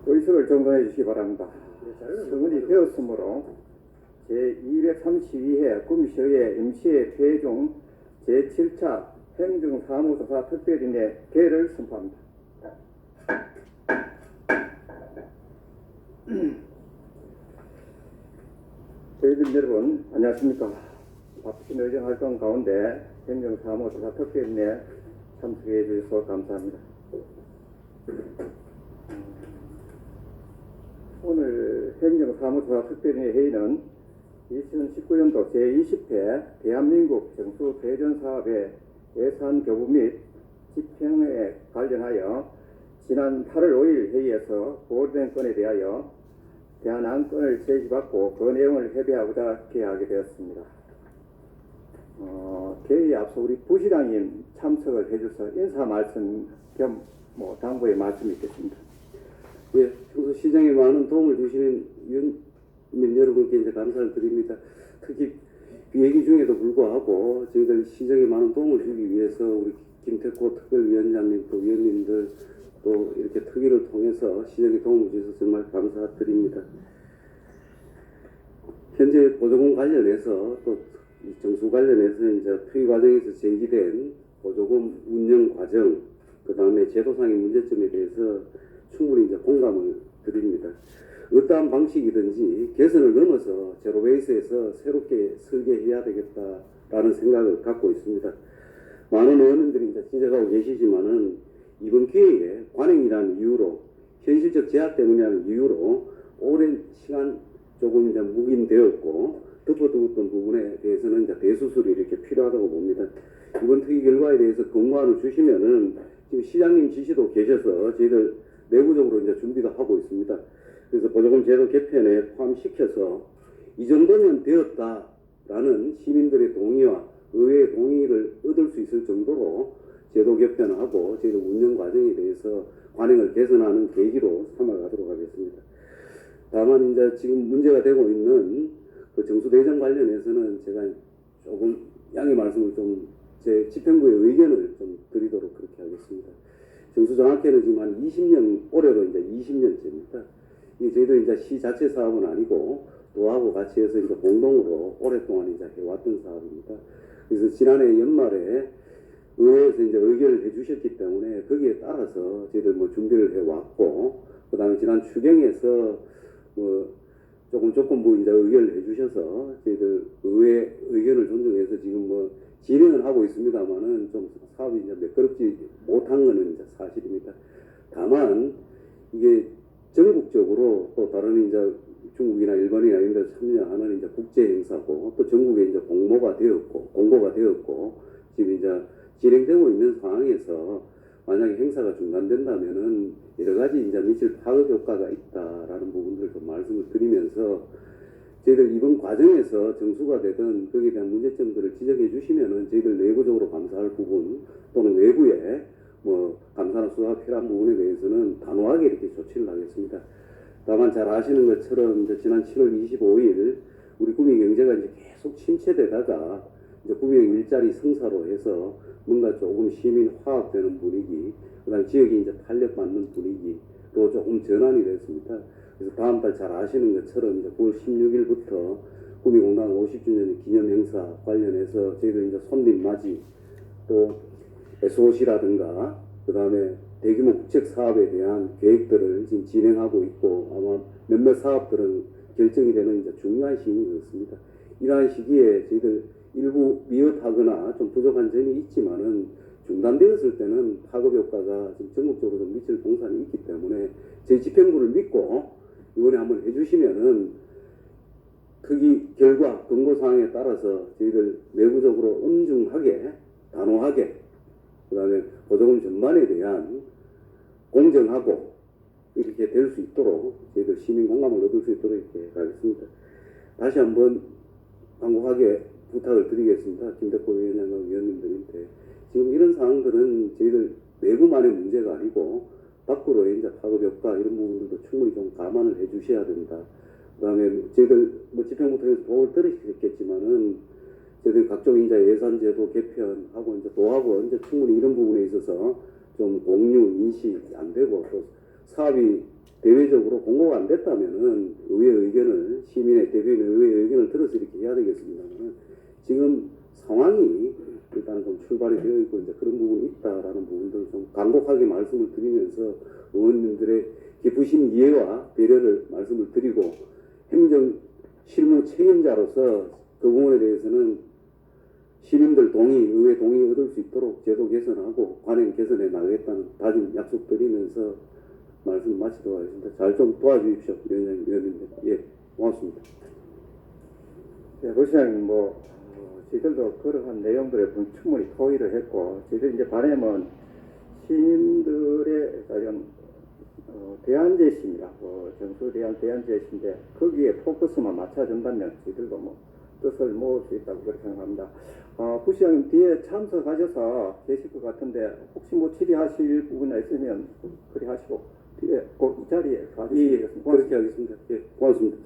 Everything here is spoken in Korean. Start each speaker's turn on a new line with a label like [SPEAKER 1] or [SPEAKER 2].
[SPEAKER 1] 의석을 정돈해 주시기 바랍니다. 성은이 되었으므로 제232회 구미시의회 임시회 회의 중 제7차 행정사무조사 특별인의 개를 선포합니다. 저희들 여러분 안녕하십니까. 바쁘신 의정활동 가운데 행정사무조사 특별인에 참석해 주셔서 감사합니다. 오늘 행정사무조사 특별인의 회의는 2019년도 제20회 대한민국 정수대전사업의 예산 교부 및 집행에 관련하여 지난 8월 5일 회의에서 보고된 건에 대하여 대한 안건을 제기받고 그 내용을 협의하고자 개하게 되었습니다. 개의에 앞서 우리 부시장님 참석을 해주셔서 인사 말씀 겸 당부의 말씀이 있겠습니다.
[SPEAKER 2] 예, 평소 시장에 많은 도움을 주시는 위원님 여러분께 이제 감사를 드립니다. 특히 비회기 중에도 불구하고 저희들 시장에 많은 도움을 주기 위해서 우리 김태코 특별위원장님 또 위원님들 또 이렇게 특위를 통해서 시장에 도움을 주셔서 정말 감사드립니다. 현재 보조금 관련해서 또 정수 관련해서 이제 특위 과정에서 제기된 보조금 운영 과정, 그 다음에 제도상의 문제점에 대해서 충분히 이제 공감을 드립니다. 어떠한 방식이든지 개선을 넘어서 제로베이스에서 새롭게 설계해야 되겠다라는 생각을 갖고 있습니다. 많은 의원님들이 이제 지적하고 계시지만은 이번 기회에 관행이라는 이유로 현실적 제약 때문이라는 이유로 오랜 시간 조금 이제 묵인되었고 덮어두었던 부분에 대해서는 이제 대수술이 이렇게 필요하다고 봅니다. 이번 특위 결과에 대해서 권고안을 주시면은 지금 시장님 지시도 계셔서 저희들 내부적으로 이제 준비도 하고 있습니다. 그래서 보조금 제도 개편에 포함시켜서 이 정도면 되었다라는 시민들의 동의와 의회의 동의를 얻을 수 있을 정도로 제도 개편하고 제도 운영 과정에 대해서 관행을 개선하는 계기로 삼아가도록 하겠습니다. 다만 이제 지금 문제가 되고 있는 그 정수대전 관련해서는 제가 조금 양해 말씀을 좀 제 집행부의 의견을 좀 드리도록 그렇게 하겠습니다. 정수 정확히는 지금 한 20년, 올해로 이제 20년째입니다. 이 저희들 이제 시 자체 사업은 아니고 도하고 같이 해서 이제 공동으로 오랫동안 이제 해왔던 사업입니다. 그래서 지난해 연말에 의회에서 이제 의결을 해주셨기 때문에 거기에 따라서 저희들 준비를 해왔고, 그 다음에 지난 추경에서 조금 이제 의결을 해주셔서 저희들 의회 의견을 존중해서 지금 진행을 하고 있습니다만은 좀 사업이 이제 매끄럽지 못한 것은 이제 사실입니다. 다만 이게 전국적으로 또 다른 이제 중국이나 일본이나 이런 데 참여하는 이제 국제 행사고 또 전국에 이제 공고가 되었고 지금 이제 진행되고 있는 상황에서 만약에 행사가 중단된다면은 여러 가지 이제 미칠 파급 효과가 있다라는 부분들을 좀 말씀을 드리면서 저희들 이번 과정에서 정수가 되든 거기에 대한 문제점들을 지적해 주시면은 저희들 내부적으로 감사할 부분 또는 외부에 감사나 수사가 필요한 부분에 대해서는 단호하게 이렇게 조치를 하겠습니다. 다만 잘 아시는 것처럼 이제 지난 7월 25일 우리 구미 경제가 이제 계속 침체되다가 이제 구미형 일자리 성사로 해서 뭔가 조금 시민 화합되는 분위기, 그다음 지역이 이제 탄력받는 분위기로 조금 전환이 됐습니다. 그래서 다음 달 잘 아시는 것처럼 이제 9월 16일부터 구미공단 50주년 기념 행사 관련해서 저희들 이제 손님 맞이 또 SOC라든가 그 다음에 대규모 국책 사업에 대한 계획들을 지금 진행하고 있고 아마 몇몇 사업들은 결정이 되는 이제 중요한 시기였습니다. 이러한 시기에 저희들 일부 미흡하거나 좀 부족한 점이 있지만은 중단되었을 때는 파급 효과가 지금 전국적으로 좀 미칠 동산이 있기 때문에 제 집행부를 믿고 이번에 한번 해주시면은 특위 결과 권고사항에 따라서 저희들 내부적으로 엄중하게 단호하게 그 다음에 보조금 전반에 대한 공정하고 이렇게 될 수 있도록 저희들 시민 공감을 얻을 수 있도록 이렇게 가겠습니다. 다시 한번 간곡하게 부탁을 드리겠습니다. 김대표 위원장과 위원님들한테 지금 이런 사항들은 저희들 내부만의 문제가 아니고 밖으로 이제 파급 효과 이런 부분들도 충분히 좀 감안을 해 주셔야 된다. 그 다음에 저희들 집행부 통해서 도움을 들으시겠지만은 저희들 각종 이제 예산제도 개편하고 이제 도하고 이제 충분히 이런 부분에 있어서 좀 공유 인식이 안 되고 또 사업이 대외적으로 공고가 안 됐다면은 의회 의견을 시민의 대표인 의회 의견을 들어서 이렇게 해야 되겠습니다만 지금 상황이 일단은 좀 출발이 되어 있고 이제 그런 부분이 있다라는 부분들을 좀 간곡하게 말씀을 드리면서 의원님들의 깊으신 이해와 배려를 말씀을 드리고 행정 실무 책임자로서 그 부분에 대해서는 시민들 동의, 의회 동의 얻을 수 있도록 제도 개선하고 관행 개선해 나가겠다는 다짐 약속드리면서 말씀 마치도록 하겠습니다. 잘 좀 도와주십시오, 위원장님, 위원님들. 예, 고맙습니다.
[SPEAKER 1] 예, 부시장님 저희들도 그러한 내용들에 충분히 토의를 했고 저희들 이제 바람은 시민들의 이런 대안 제시입니다. 정수 대안 제시인데 거기에 포커스만 맞춰준다면 저희들도 뜻을 모을 수 있다고 그렇게 생각합니다. 부시장님 뒤에 참석하셔서 계실 것 같은데 혹시 질의하실 부분이 있으면 그리 하시고 뒤에 꼭 이 자리에 가주시겠습니다.
[SPEAKER 2] 그렇게 하겠습니다. 예, 고맙습니다.